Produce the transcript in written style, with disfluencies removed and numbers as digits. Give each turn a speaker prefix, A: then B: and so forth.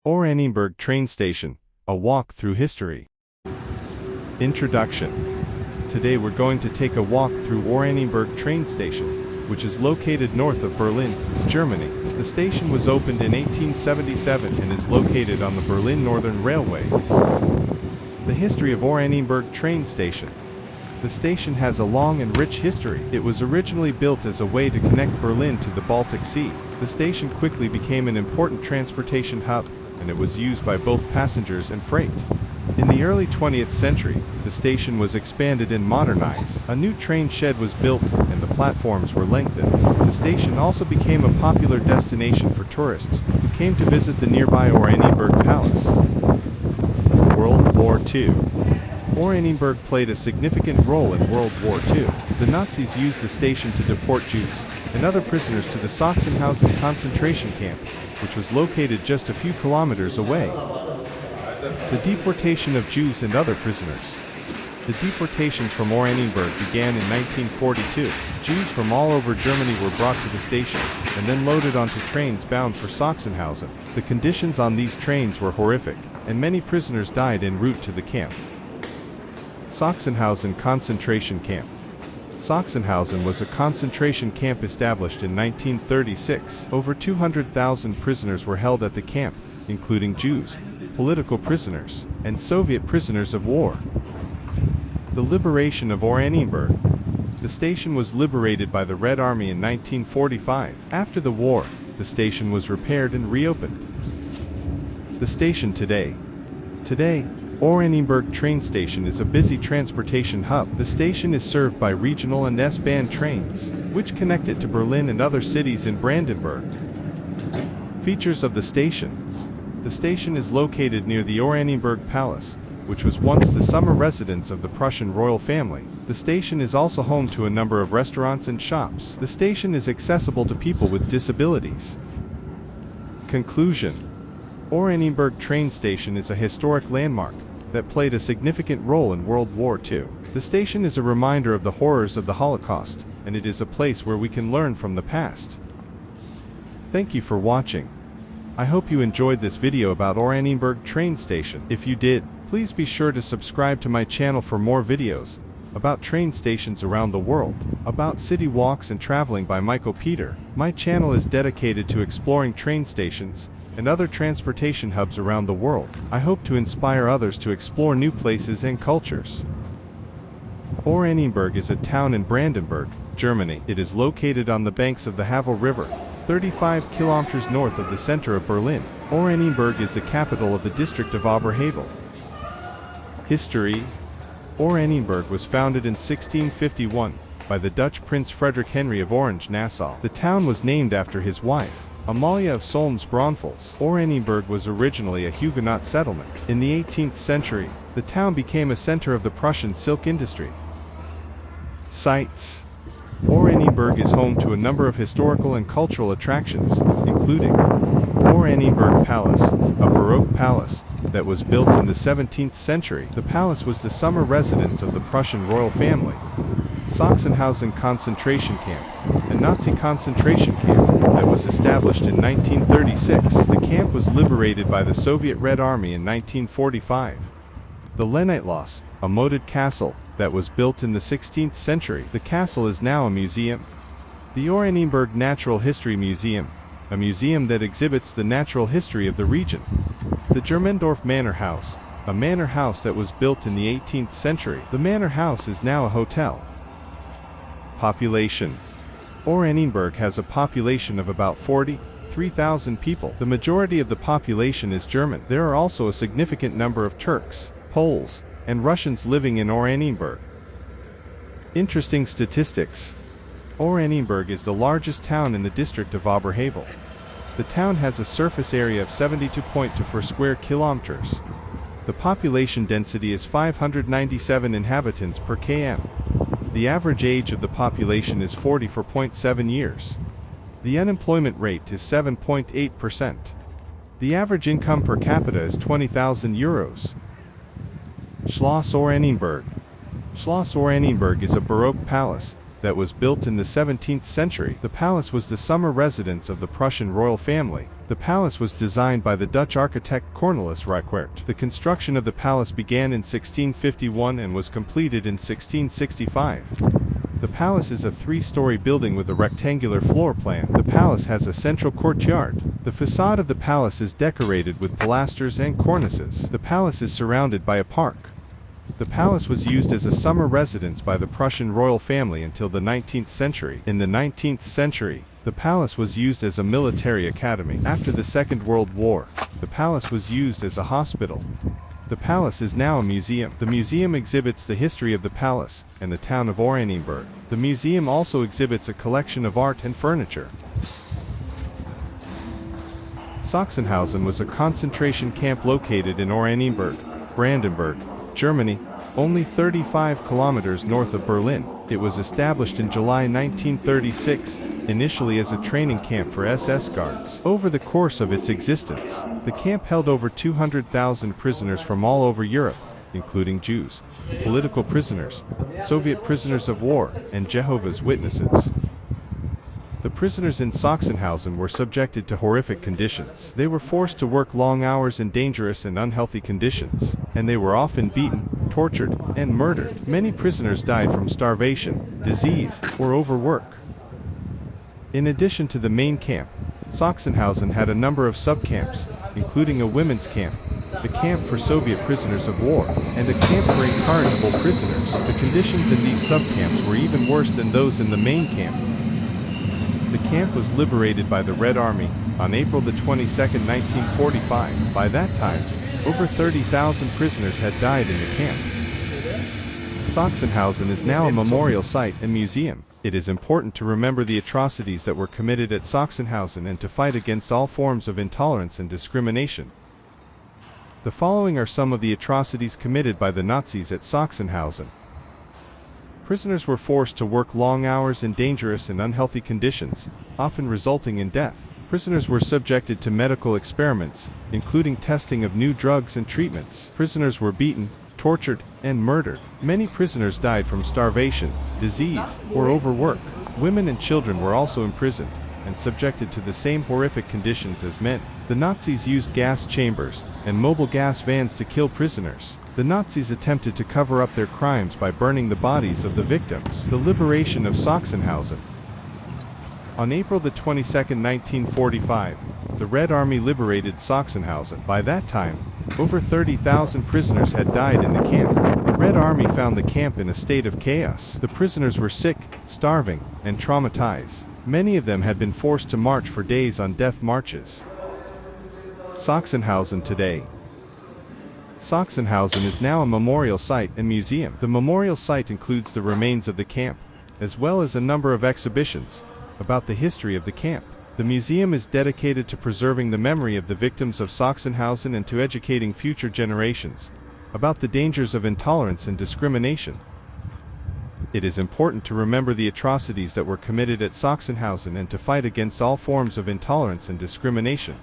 A: Oranienburg train station, a walk through history. Introduction. Today we're going to take a walk through Oranienburg train station, which is located north of Berlin, Germany. The station was opened in 1877 and is located on the Berlin Northern Railway. The history of Oranienburg train station. The station has a long and rich history. It was originally built as a way to connect Berlin to the Baltic Sea. The station quickly became an important transportation hub, and it was used by both passengers and freight. In the early 20th century, the station was expanded and modernized. A new train shed was built, and the platforms were lengthened. The station also became a popular destination for tourists who came to visit the nearby Oranienburg Palace. World War II. Oranienburg played a significant role in World War II. The Nazis used the station to deport Jews and other prisoners to the Sachsenhausen concentration camp, which was located just a few kilometers away. The deportation of Jews and other prisoners. The deportations from Oranienburg began in 1942. Jews from all over Germany were brought to the station and then loaded onto trains bound for Sachsenhausen. The conditions on these trains were horrific, and many prisoners died en route to the camp. Sachsenhausen concentration camp. Sachsenhausen was a concentration camp established in 1936. Over 200,000 prisoners were held at the camp, including Jews, political prisoners, and Soviet prisoners of war. The liberation of Oranienburg. The station was liberated by the Red Army in 1945. After the war, the station was repaired and reopened. The station today. Today, Oranienburg train station is a busy transportation hub. The station is served by regional and S-Bahn trains, which connect it to Berlin and other cities in Brandenburg. Features of the station. The station is located near the Oranienburg Palace, which was once the summer residence of the Prussian royal family. The station is also home to a number of restaurants and shops. The station is accessible to people with disabilities. Conclusion. Oranienburg train station is a historic landmark that played a significant role in World War II. The station is a reminder of the horrors of the Holocaust, and it is a place where we can learn from the past. Thank you for watching. I hope you enjoyed this video about Oranienburg train station. If you did, please be sure to subscribe to my channel for more videos about train stations around the world, about city walks and traveling by Michael Peter. My channel is dedicated to exploring train stations and other transportation hubs around the world. I hope to inspire others to explore new places and cultures. Oranienburg is a town in Brandenburg, Germany. It is located on the banks of the Havel River, 35 kilometers north of the center of Berlin. Oranienburg is the capital of the district of Oberhavel. History. Oranienburg was founded in 1651 by the Dutch Prince Frederick Henry of Orange-Nassau. The town was named after his wife, Amalia of Solms-Braunfels. Oranienburg was originally a Huguenot settlement. In the 18th century, the town became a center of the Prussian silk industry. Sites. Oranienburg is home to a number of historical and cultural attractions, including Oranienburg Palace, a Baroque palace that was built in the 17th century. The palace was the summer residence of the Prussian royal family. Sachsenhausen concentration camp, a Nazi concentration camp that was established in 1936. The camp was liberated by the Soviet Red Army in 1945. The Lenitlos, a moated castle that was built in the 16th century. The castle is now a museum. The Oranienburg Natural History Museum, a museum that exhibits the natural history of the region. The Germendorf Manor House, a manor house that was built in the 18th century. The manor house is now a hotel. Population. Oranienburg has a population of about 43,000 people. The majority of the population is German. There are also a significant number of Turks, Poles, and Russians living in Oranienburg. Interesting statistics. Oranienburg is the largest town in the district of Oberhavel. The town has a surface area of 72.24 square kilometers. The population density is 597 inhabitants per km. The average age of the population is 44.7 years. The unemployment rate is 7.8%. The average income per capita is 20,000 euros. Schloss Oranienburg. Schloss Oranienburg is a Baroque palace that was built in the 17th century. The palace was the summer residence of the Prussian royal family The palace was designed by the Dutch architect Cornelis Reicwaert. The construction of the palace began in 1651 and was completed in 1665. The palace is a three-story building with a rectangular floor plan. The palace has a central courtyard. The facade of the palace is decorated with pilasters and cornices. The palace is surrounded by a park. The palace was used as a summer residence by the Prussian royal family until the 19th century. In the 19th century, the palace was used as a military academy. After the Second World War, the palace was used as a hospital. The palace is now a museum. The museum exhibits the history of the palace and the town of Oranienburg. The museum also exhibits a collection of art and furniture. Sachsenhausen was a concentration camp located in Oranienburg, Brandenburg, Germany, only 35 kilometers north of Berlin. It was established in July 1936, initially as a training camp for SS guards. Over the course of its existence, the camp held over 200,000 prisoners from all over Europe, including Jews, political prisoners, Soviet prisoners of war, and Jehovah's Witnesses. The prisoners in Sachsenhausen were subjected to horrific conditions. They were forced to work long hours in dangerous and unhealthy conditions, and they were often beaten, tortured, and murdered. Many prisoners died from starvation, disease, or overwork. In addition to the main camp, Sachsenhausen had a number of subcamps, including a women's camp, a camp for Soviet prisoners of war, and a camp for incorrigible prisoners. The conditions in these subcamps were even worse than those in the main camp. The camp was liberated by the Red Army on April the 22nd, 1945. By that time, over 30,000 prisoners had died in the camp. Sachsenhausen is now a memorial site and museum. It is important to remember the atrocities that were committed at Sachsenhausen and to fight against all forms of intolerance and discrimination. The following are some of the atrocities committed by the Nazis at Sachsenhausen. Prisoners were forced to work long hours in dangerous and unhealthy conditions, often resulting in death. Prisoners were subjected to medical experiments, including testing of new drugs and treatments. Prisoners were beaten, tortured, and murdered. Many prisoners died from starvation, disease, or overwork. Women and children were also imprisoned and subjected to the same horrific conditions as men. The Nazis used gas chambers and mobile gas vans to kill prisoners. The Nazis attempted to cover up their crimes by burning the bodies of the victims. The liberation of Sachsenhausen. On April the 22nd, 1945, the Red Army liberated Sachsenhausen. By that time, over 30,000 prisoners had died in the camp. The Red Army found the camp in a state of chaos. The prisoners were sick, starving, and traumatized. Many of them had been forced to march for days on death marches. Sachsenhausen today. Sachsenhausen is now a memorial site and museum. The memorial site includes the remains of the camp, as well as a number of exhibitions about the history of the camp. The museum is dedicated to preserving the memory of the victims of Sachsenhausen and to educating future generations about the dangers of intolerance and discrimination. It is important to remember the atrocities that were committed at Sachsenhausen and to fight against all forms of intolerance and discrimination.